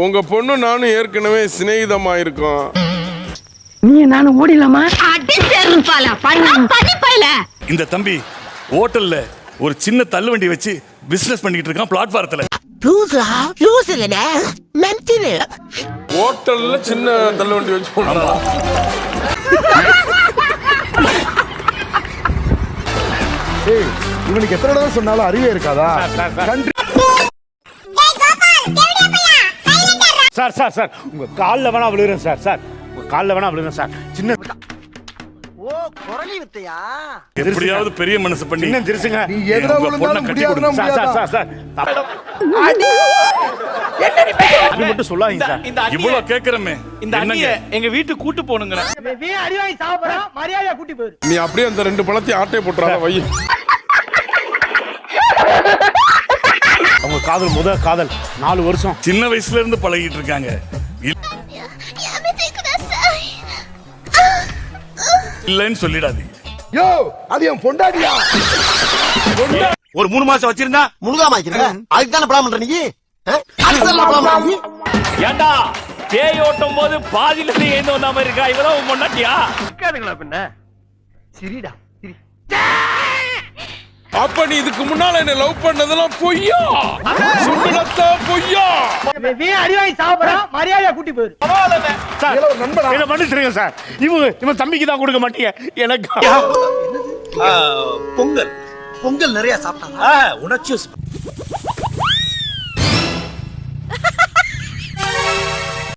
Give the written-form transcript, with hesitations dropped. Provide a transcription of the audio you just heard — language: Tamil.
உங்க பொண்ணு நானும் ஏற்கனவே சிநேகிதமா இருக்கோம். நீ நானும் ஓடிலாமா? இந்த தம்பி ஹோட்டல்ல ஒரு சின்ன தள்ளுவண்டி வச்சு பிசினஸ் பண்ணிட்டு இருக்கான் பிளாட்ஃபாரத்துல. ஹோட்டல்ல சின்ன தள்ளுவண்டி வச்சு போடுறான். இவனுக்கு எத்தனை தடவை சொன்னாலும் அறிவே இருக்காதா? சார் சார் சார் உங்க காலில் வேணா விழுகிறேன் சார். சார் உங்க காலில் வேணா விழுகிறேன் சார். சின்ன எப்படியாவது பெரிய மனசு பண்ணி சின்ன திருசுங்க. நீ எதுல விழுந்தாலும் முடியாதுன்னா சார் சார் முடியாதா? சார் சார் அது மட்டும் சொல்லாதீங்க சார். இவ்வளவு கேக்குறமே. இந்த அண்ணிய எங்க வீட்டுக்கு கூட்டு போனுங்க. நீ அப்படியே அந்த 2 பழத்தையும் ஆட்டை போட்டுறாத வை. அவங்க காதல் முதல் காதல் 4 வருஷம் சின்ன வயசுல இருந்து பழகிட்டு இருக்காங்க. இல்லன்னு சொல்லிடாதீங்க. யோ அது என் பொண்டாட்டியா? ஒரு 3 மாசம் வச்சிருந்தா முழுகாம வைக்கிறேன். அதுக்கு தானே படம் பண்ற நீ? ஏண்டா பேய் ஓட்டும் போது பாதியில இருந்து ஏந்து வந்த மாதிரி இருக்கா? இவதான் உன் பொண்டாட்டியா? பின்ன சிரிடா சிரி. அப்ப நீ இதுக்கு முன்னால என்ன லவ் பண்ணதெல்லாம் பொய்யா? சுண்டலத்தா பொய்யா? சார் ஒரு நண்பனா? இதை மன்னிச்சிருங்க சார். இவன் தம்பிக்கு தான் கொடுக்க மாட்டீங்க எனக்கு. பொங்கல் பொங்கல் நிறைய சாப்பிட்டாங்க. உணர்ச்சி